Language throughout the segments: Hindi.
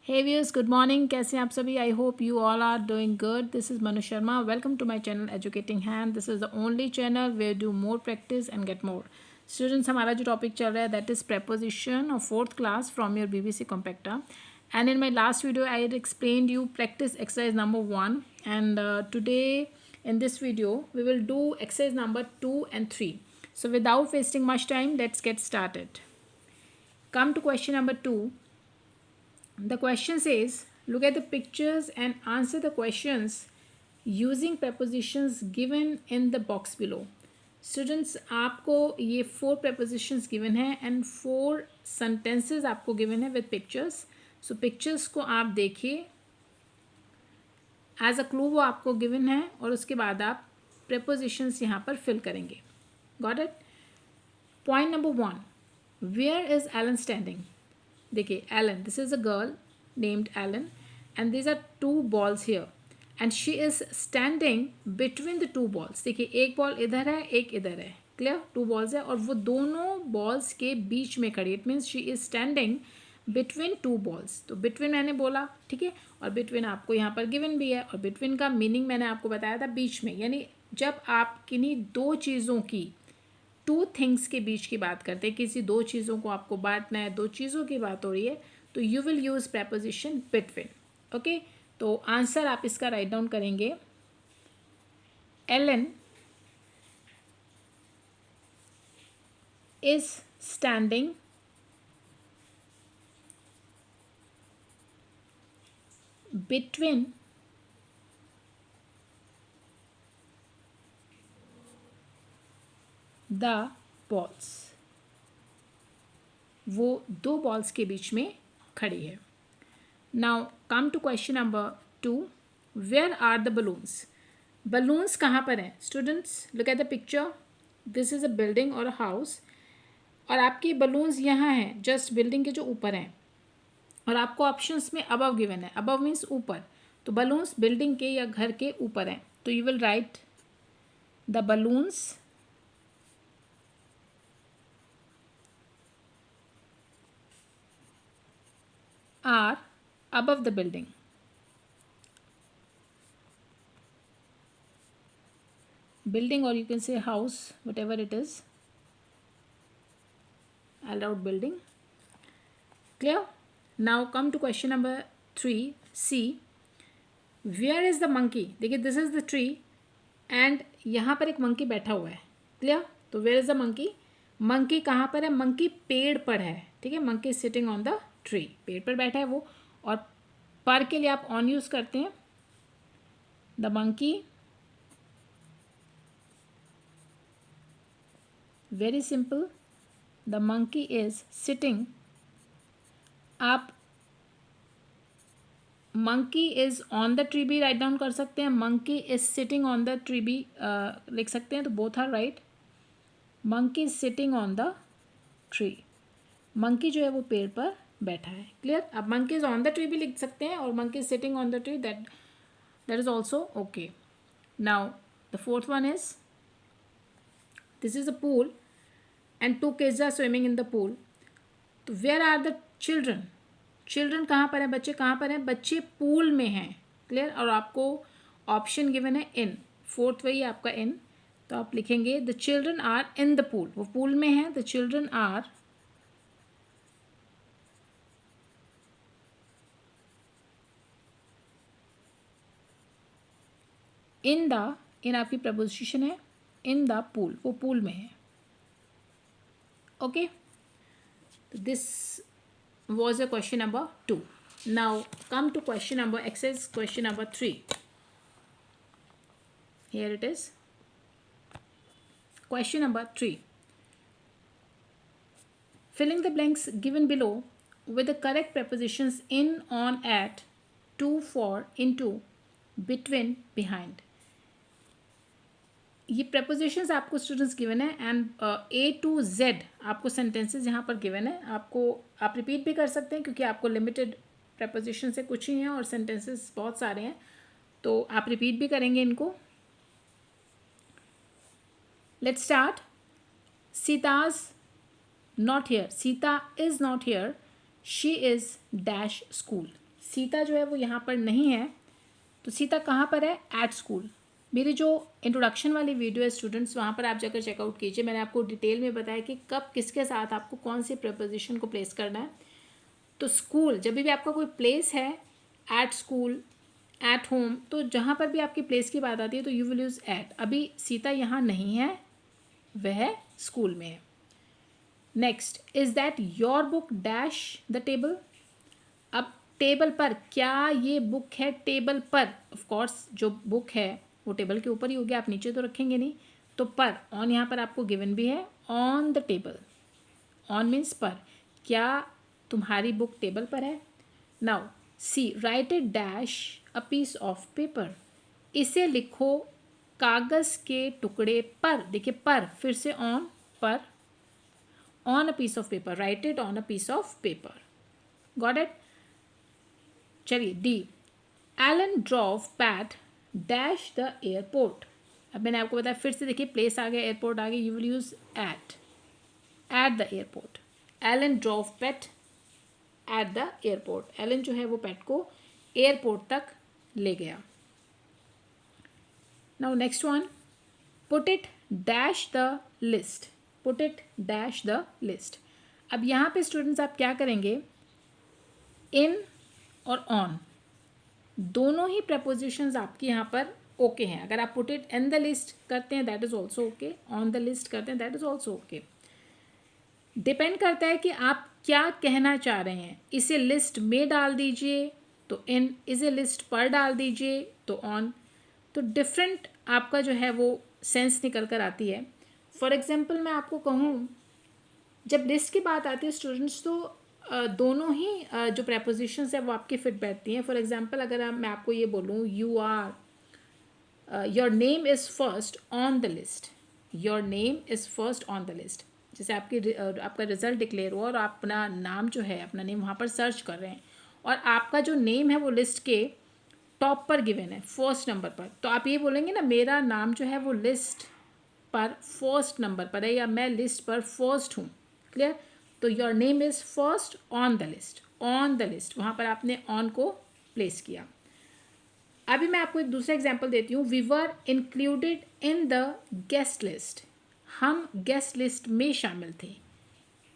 Hey viewers, good morning. कैसे हैं आप सभी? I hope you all are doing good. This is Manu Sharma. Welcome to my channel Educating Hand. This is the only channel where do more practice and get more. Students, हमारा जो टॉपिक चल रहा है that is preposition of fourth class from your BBC Compacta. And in my last video, I had explained you practice exercise number 1. And today in this video, we will do exercise number 2 and 3. So without wasting much time, let's get started. Come to question number 2. The question says, look at the pictures and answer the questions using prepositions given in the box below. Students, आपको ये 4 prepositions given है and 4 sentences आपको given है with pictures. So pictures को आप देखिए, as a clue वो आपको given है और उसके बाद आप prepositions यहाँ पर fill करेंगे. Got it? Point number 1. Where is Alan standing? देखिए Alan, this is a girl named Alan and these are 2 balls here and she is standing between the 2 balls. देखिए एक बॉल इधर है, एक इधर है. क्लियर? 2 balls है और वो दोनों बॉल्स के बीच में खड़ी. It means she is standing between 2 balls. तो बिटवीन मैंने बोला, ठीक है, और बिटवीन आपको यहाँ पर गिवन भी है. और बिटवीन का मीनिंग मैंने आपको बताया था बीच में, यानी जब आप किन्हीं 2 चीज़ों की 2 थिंग्स के बीच की बात करते हैं, किसी 2 चीज़ों को आपको बांटना है, 2 चीज़ों की बात हो रही है, तो you will use preposition between. Okay, तो आंसर आप इसका राइट डाउन करेंगे. Alan is standing between the balls. वो 2 बॉल्स के बीच में खड़ी है. Now come to question number 2. Where are the balloons? Balloons कहाँ पर हैं students? Look at the picture. This is a building और अ हाउस और आपके बलून्स यहाँ हैं जस्ट बिल्डिंग के जो ऊपर हैं और आपको ऑप्शंस में अबव गिवन है. अबव मीन्स ऊपर, तो बलून्स बिल्डिंग के या घर के ऊपर हैं. तो you will write the balloons are above the building. Building, or you can say house, whatever it is. I'll write building. Clear? Now come to question number 3. C. Where is the monkey? देखिए this is the tree and यहाँ पर एक monkey बैठा हुआ है. Clear? तो where is the monkey? monkey कहाँ पर है? monkey पेड़ पर है. ठीक है, monkey is sitting on the tree. पेड़ पर बैठा है वो. और पर के लिए आप ऑन यूज करते हैं. The monkey, very simple, the monkey is sitting. आप monkey is on the tree भी राइट डाउन कर सकते हैं, monkey is sitting on the tree भी लिख सकते हैं. तो both are right. Monkey is sitting on the tree. Monkey जो है वो पेड़ पर बैठा है. क्लियर? अब monkey is on the tree भी लिख सकते हैं और monkey is sitting on the tree, that is also okay. Now the fourth one is, this is a pool and 2 kids are swimming in the pool. तो where are the children? Children कहाँ पर है? बच्चे कहाँ पर हैं? बच्चे पूल में हैं. क्लियर? और आपको ऑप्शन गिवन है इन. फोर्थ वही आपका इन. तो आप लिखेंगे the children are in the pool. वो पूल में है. The children are in the, in आपकी प्रपोजिशन है, इन द पूल, वो पूल में है. ओके, तो this was a question number 2. Now come to question number exercise question number 3. Here it is. Question number 3. filling the blanks given below with the correct prepositions in, on, at, to, for, into, between, behind. ये prepositions आपको स्टूडेंट्स गिवन है एंड A to Z आपको सेंटेंसेस यहाँ पर गिवन है. आपको आप रिपीट भी कर सकते हैं क्योंकि आपको लिमिटेड preposition से कुछ ही हैं और सेंटेंसेस बहुत सारे हैं, तो आप रिपीट भी करेंगे इनको. Let's start. Sita's not here. Sita is not here. She is dash school. Sita जो है वो यहाँ पर नहीं है, तो सीता कहाँ पर है? At school. मेरी जो इंट्रोडक्शन वाली वीडियो है स्टूडेंट्स, वहाँ पर आप जाकर चेकआउट कीजिए। मैंने आपको डिटेल में बताया कि कब किसके साथ आपको कौन सी प्रपोजिशन को प्लेस करना है। तो स्कूल, जब भी आपका कोई प्लेस है, एट स्कूल, एट होम, तो जहाँ पर भी आपकी प्लेस की बात आती है तो यू विल यूज़ एट। अभी सीता यहाँ नहीं है, वह स्कूल में है। Next, is that your book dash the table. अब टेबल पर, क्या ये बुक है टेबल पर? ऑफ कोर्स जो बुक है वो टेबल के ऊपर ही होगी, आप नीचे तो रखेंगे नहीं। तो पर, ऑन यहाँ पर आपको गिवन भी है, on the table. On means पर, क्या तुम्हारी बुक टेबल पर है? Now see, write it dash a piece of paper. इसे लिखो कागज़ के टुकड़े पर। देखिए पर, फिर से ऑन, पर, on a piece of paper, write it on a piece of paper. Got it? चलिए D, Allen drove Pat dash the airport. अब मैंने आपको बताया, फिर से देखिए प्लेस आ गया, एयरपोर्ट आ गया, you will use at the airport. Alan drove Pat at the airport. Alan जो है वो पैट को एयरपोर्ट तक ले गया। Now next one, put it dash the list. Put it dash the list. अब यहाँ पे स्टूडेंट्स आप क्या करेंगे, इन और ऑन दोनों ही प्रपोजिशंस आपके यहाँ पर ओके हैं। अगर आप put it in the list करते हैं that is also okay, on the list करते हैं that is also okay. Depend करता है कि आप क्या कहना चाह रहे हैं। इसे लिस्ट में डाल दीजिए तो इन, इसे लिस्ट पर डाल दीजिए तो ऑन। तो डिफरेंट आपका जो है वो सेंस निकल कर आती है। फॉर एग्जाम्पल मैं आपको कहूँ, जब लिस्ट की बात आती है स्टूडेंट्स तो दोनों ही जो प्रपोजिशंस है वो आपकी फिट बैठती हैं। फॉर एग्जांपल अगर मैं आपको ये बोलूँ, you are, your name is first on the list. Your name is first on the list. जैसे आपका रिजल्ट डिक्लेयर हुआ और आप अपना नाम जो है, अपना नेम वहाँ पर सर्च कर रहे हैं और आपका जो नेम है वो लिस्ट के टॉप पर गिवन है, फर्स्ट नंबर पर, तो आप ये बोलेंगे ना, मेरा नाम जो है वो लिस्ट पर फर्स्ट नंबर पर है, या मैं लिस्ट पर फर्स्ट हूँ। क्लियर? तो your name is first on the list. On the list, वहाँ पर आपने ऑन को प्लेस किया। अभी मैं आपको एक दूसरा एग्जांपल देती हूँ। We were included in the guest list. हम गेस्ट लिस्ट में शामिल थे।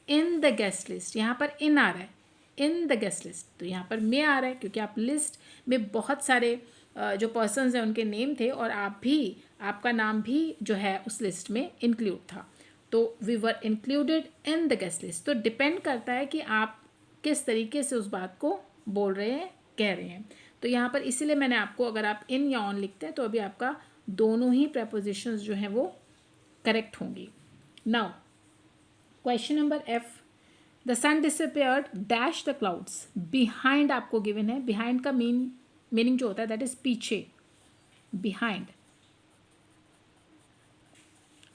इन द गेस्ट लिस्ट, यहाँ पर इन आ रहा है, इन द गेस्ट लिस्ट, तो यहाँ पर में आ रहा है क्योंकि आप लिस्ट में बहुत सारे जो पर्सन्स हैं उनके नेम थे और आप भी, आपका नाम भी जो है उस लिस्ट में इंक्लूड था। तो we were included in the guest list. तो डिपेंड करता है कि आप किस तरीके से उस बात को बोल रहे हैं, कह रहे हैं। तो यहाँ पर इसीलिए मैंने आपको, अगर आप इन या ऑन लिखते हैं तो अभी आपका दोनों ही प्रपोजिशंस जो हैं वो करेक्ट होंगी। Now question number F, the sun disappeared dash the clouds. Behind आपको गिवन है। बिहाइंड का मीनिंग जो होता है दैट इज पीछे, बिहाइंड।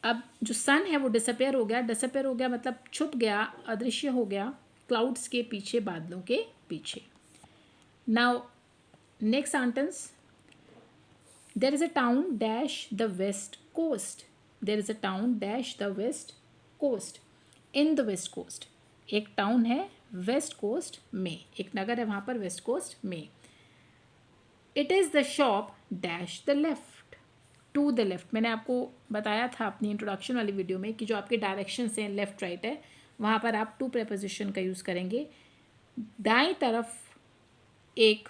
अब जो सन है वो डिसअपियर हो गया। डिसअपियर हो गया मतलब छुप गया, अदृश्य हो गया, क्लाउड्स के पीछे, बादलों के पीछे। Now next sentence, there is a town dash the west coast. There is a town dash the west coast, in the west coast. एक टाउन है वेस्ट कोस्ट में, एक नगर है वहाँ पर वेस्ट कोस्ट में। It is the shop dash the left, to the left. मैंने आपको बताया था अपनी इंट्रोडक्शन वाली वीडियो में कि जो आपके डायरेक्शन हैं लेफ्ट राइट है, वहाँ पर आप टू प्रेपोजिशन का यूज़ करेंगे। दाईं तरफ एक,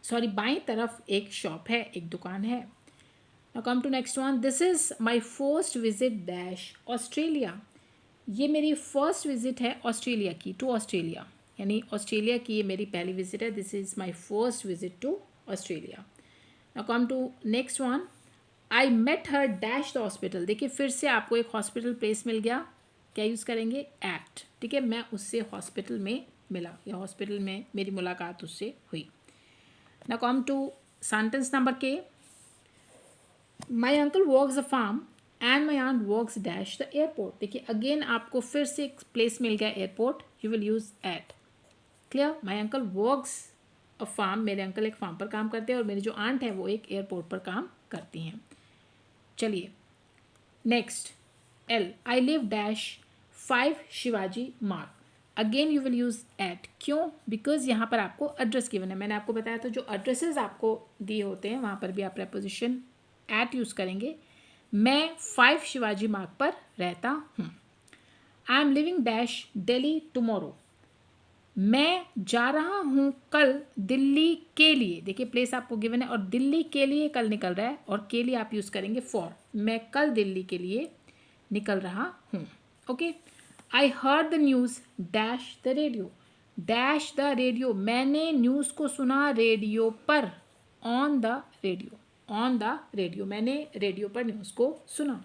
बाईं तरफ एक शॉप है, एक दुकान है। Now come to next one, this is my first visit dash Australia. ये मेरी फर्स्ट विजिट है ऑस्ट्रेलिया की, टू ऑस्ट्रेलिया, यानी ऑस्ट्रेलिया की ये मेरी पहली विजिट है। This is my first visit to Australia. Now come to next one, I met her dash the hospital. देखिए फिर से आपको एक हॉस्पिटल प्लेस मिल गया, क्या यूज़ करेंगे? एट। ठीक है, मैं उससे हॉस्पिटल में मिला या हॉस्पिटल में मेरी मुलाकात उससे हुई। Now come to sentence number K, my uncle works a farm and my aunt works dash the airport. देखिए अगेन आपको फिर से एक प्लेस मिल गया airport, you will use at. Clear? My uncle works a farm, मेरे अंकल एक फार्म पर काम करते हैं और मेरी जो आंट है वो एक एयरपोर्ट पर काम करती हैं। चलिए next, L, I live dash 5 Shivaji Marg. Again you will use at. क्यों? बिकॉज यहाँ पर आपको एड्रेस गिवन है. मैंने आपको बताया था जो एड्रेसेस आपको दिए होते हैं वहाँ पर भी आप प्रेपोजिशन एट यूज़ करेंगे. मैं 5 शिवाजी मार्ग पर रहता हूँ. I am living dash Delhi tomorrow. मैं जा रहा हूँ कल दिल्ली के लिए. देखिए प्लेस आपको गिवन है और दिल्ली के लिए कल निकल रहा है और के लिए आप यूज़ करेंगे फॉर. मैं कल दिल्ली के लिए निकल रहा हूँ. Okay. I heard the news dash the radio. Dash the radio. मैंने न्यूज़ को सुना रेडियो पर. On the radio. On the radio. मैंने रेडियो पर न्यूज़ को सुना.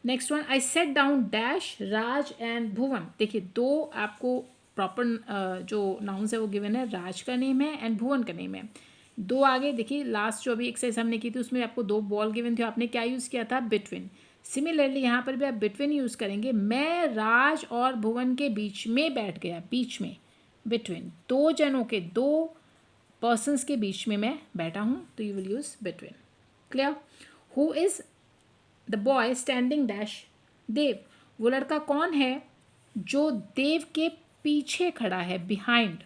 Next one. I sat down dash Raj and Bhuvan. देखिए दो आपको प्रॉपर जो नाउन्स है वो गिवन है. राज का नेम है एंड भुवन का नेम है. दो आगे देखिए लास्ट जो अभी एक्सरसाइज हमने की थी उसमें आपको 2 बॉल गिवन थे. आपने क्या यूज़ किया था? बिटवीन. सिमिलरली यहाँ पर भी आप बिटवीन यूज़ करेंगे. मैं राज और भुवन के बीच में बैठ गया. बीच में. बिटवीन. 2 जनों के 2 पर्सनस के बीच में मैं बैठा हूँ तो you will use between. Clear? Who is the boy standing dash Dev. वो लड़का कौन है जो देव के पीछे खड़ा है. बिहाइंड.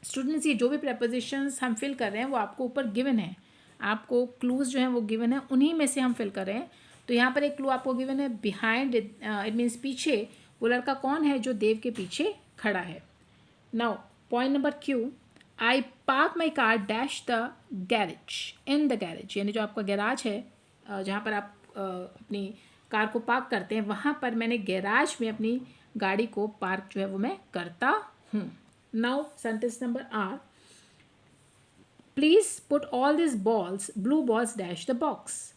स्टूडेंट्स ये जो भी प्रपोजिशंस हम फिल कर रहे हैं वो आपको ऊपर गिवन है. आपको क्लूज जो हैं वो गिवन है. उन्हीं में से हम फिल कर रहे हैं. तो यहाँ पर एक क्लू आपको गिवन है बिहाइंड. इट मीन्स पीछे. वो लड़का कौन है जो देव के पीछे खड़ा है. Now point number Q. I park my car dash the garage. In the garage यानी जो आपका गैराज है जहाँ पर आप अपनी कार को पार्क करते हैं वहाँ पर मैंने गैराज में अपनी गाड़ी को पार्क जो है वो मैं करता हूँ. Now sentence number R. Please put all this balls blue balls dash the box.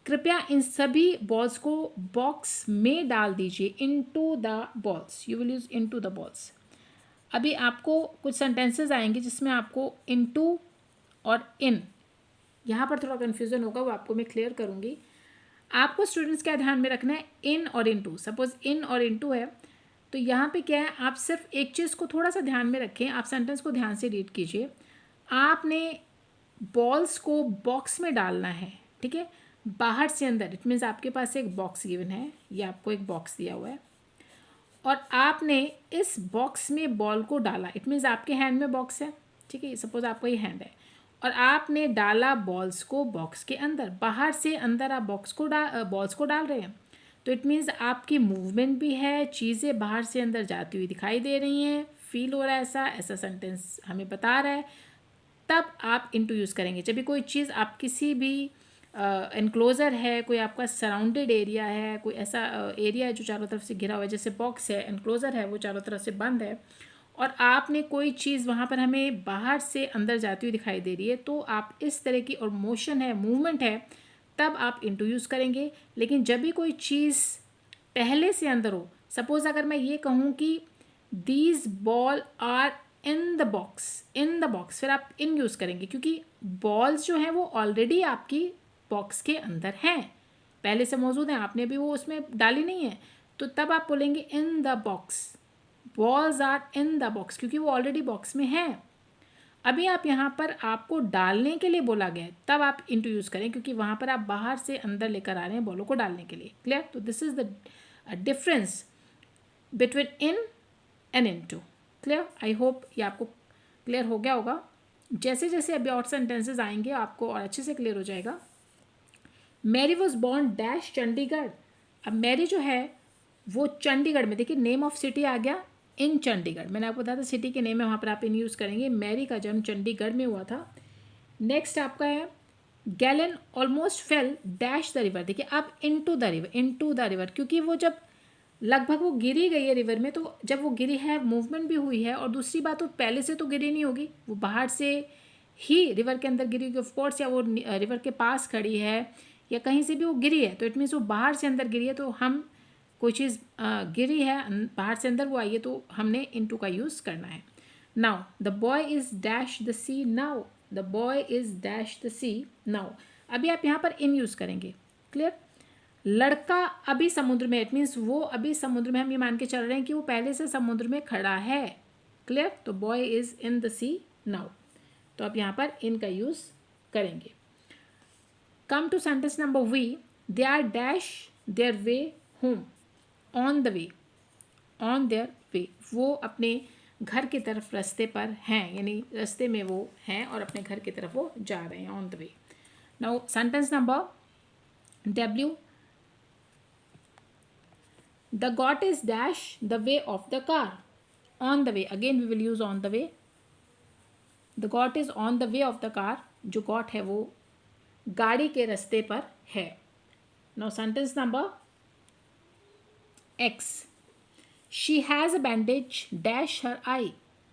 कृपया इन सभी बॉल्स को बॉक्स में डाल दीजिए. Into the balls. You will use into the balls. अभी आपको कुछ सेंटेंसेस आएंगे जिसमें आपको इनटू और इन यहाँ पर थोड़ा कन्फ्यूजन होगा वो आपको मैं क्लियर करूँगी. आपको स्टूडेंट्स क्या ध्यान में रखना है? इन और इनटू. सपोज इन और इनटू है तो यहाँ पे क्या है आप सिर्फ एक चीज़ को थोड़ा सा ध्यान में रखें. आप सेंटेंस को ध्यान से रीड कीजिए. आपने बॉल्स को बॉक्स में डालना है. ठीक है. बाहर से अंदर. इट मीन्स आपके पास एक बॉक्स गिवन है. ये आपको एक बॉक्स दिया हुआ है और आपने इस बॉक्स में बॉल को डाला. इट मीन्स आपके हैंड में बॉक्स है. ठीक है. सपोज आपका ये हैंड है और आपने डाला बॉल्स को बॉक्स के अंदर. बाहर से अंदर आप बॉल्स को डाल रहे हैं तो इट मीन्स आपकी मूवमेंट भी है. चीज़ें बाहर से अंदर जाती हुई दिखाई दे रही हैं. फील हो रहा है ऐसा सेंटेंस हमें बता रहा है. तब आप इनटू यूज़ करेंगे. जब भी कोई चीज़ आप किसी भी एनक्लोज़र है, कोई आपका सराउंडेड एरिया है, कोई ऐसा एरिया है जो चारों तरफ से घिरा हुआ है, जैसे बॉक्स है, एनक्लोज़र है वो चारों तरफ से बंद है और आपने कोई चीज़ वहाँ पर हमें बाहर से अंदर जाती हुई दिखाई दे रही है तो आप इस तरह की और मोशन है, मूवमेंट है, तब आप इनटू यूज़ करेंगे. लेकिन जब भी कोई चीज़ पहले से अंदर हो. सपोज़ अगर मैं ये कहूँ कि these ball are in the box फिर आप इन यूज़ करेंगे क्योंकि बॉल्स जो हैं वो ऑलरेडी आपकी बॉक्स के अंदर हैं, पहले से मौजूद हैं. आपने भी वो उसमें डाली नहीं है तो तब आप बोलेंगे in the box. Balls are in the box क्योंकि वो ऑलरेडी बॉक्स में है. अभी आप यहाँ पर आपको डालने के लिए बोला गया है तब आप इनटू यूज़ करें क्योंकि वहाँ पर आप बाहर से अंदर लेकर आ रहे हैं बॉलों को डालने के लिए. क्लियर? तो this is the difference between in and into. Clear? I hope ये आपको क्लियर हो गया होगा. जैसे जैसे अभी और सेंटेंसेज आएंगे आपको और अच्छे से क्लियर हो जाएगा. Mary was born dash Chandigarh. अब मैरी जो है वो चंडीगढ़ में. देखिए नेम ऑफ सिटी आ गया इन चंडीगढ़. मैंने आपको बताया था सिटी के नेम है वहाँ पर आप इन यूज़ करेंगे. मैरी का जन्म चंडीगढ़ में हुआ था. नेक्स्ट आपका है gallon almost fail dash the river. देखिए अब इनटू द रिवर क्योंकि वो जब लगभग वो गिरी गई है रिवर में तो जब वो गिरी है मूवमेंट भी हुई है और दूसरी बात वो पहले से तो गिरी नहीं होगी, वो बाहर से ही रिवर के अंदर गिरी होगी ऑफकोर्स, या वो रिवर के पास खड़ी है या कहीं से भी वो गिरी है तो इट मीन्स वो बाहर से अंदर गिरी है. तो हम कोई चीज़ गिरी है बाहर से अंदर वो आई है तो हमने इनटू का यूज़ करना है. Now the boy is dash the sea now. The boy is dash the sea now. अभी आप यहाँ पर इन यूज़ करेंगे. क्लियर? लड़का अभी समुद्र में. इट मीन्स वो अभी समुद्र में. हम ये मान के चल रहे हैं कि वो पहले से समुद्र में खड़ा है. क्लियर? तो boy is in the sea now. तो आप यहाँ पर इन का यूज़ करेंगे. Come to sentence number V. They are dash their way home. On the way. On their way, वो अपने घर की तरफ रास्ते पर हैं, यानी रास्ते में वो हैं और अपने घर की तरफ वो जा रहे हैं, on the way. Now sentence number W, the goat is dash the way of the car. On the way, again we will use on the way. The goat is on the way of the car. जो goat है वो गाड़ी के रास्ते पर है. Now sentence number X, she has a bandage dash her eye.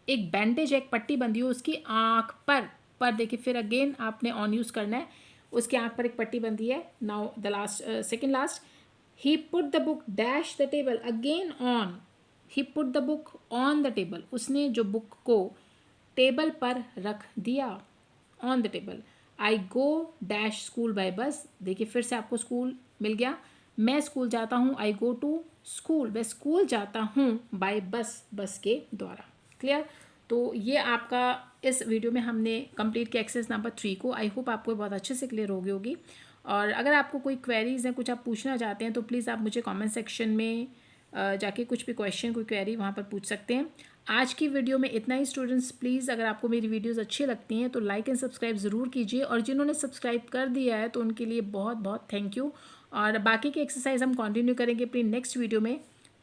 एक बैंडेज, एक पट्टी बंधी हो उसकी आँख पर देखिए, फिर अगेन आपने ऑन यूज़ करना है. उसकी आँख पर एक पट्टी बंधी है. Now the last, second last, he put the book dash the table, again on. He put the book on the table, उसने जो बुक को टेबल पर रख दिया, on the table. I go dash school by बस, देखिए फिर से आपको स्कूल मिल गया. मैं स्कूल जाता हूँ, आई गो टू स्कूल, मैं स्कूल जाता हूँ बाय बस, बस के द्वारा. क्लियर. तो ये आपका इस वीडियो में हमने कंप्लीट किया एक्सरसाइज नंबर 3 को. आई होप आपको बहुत अच्छे से क्लियर हो गई होगी. और अगर आपको कोई क्वेरीज़ हैं, कुछ आप पूछना चाहते हैं, तो प्लीज़ आप मुझे कमेंट सेक्शन में जाके कुछ भी क्वेश्चन, कोई क्वेरी वहाँ पर पूछ सकते हैं. आज की वीडियो में इतना ही. स्टूडेंट्स प्लीज़, अगर आपको मेरी वीडियोस अच्छी लगती हैं तो लाइक एंड सब्सक्राइब ज़रूर कीजिए, और जिन्होंने सब्सक्राइब कर दिया है तो उनके लिए बहुत बहुत थैंक यू. और बाकी की एक्सरसाइज हम कंटिन्यू करेंगे अपनी नेक्स्ट वीडियो में.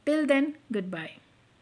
Till then, good bye.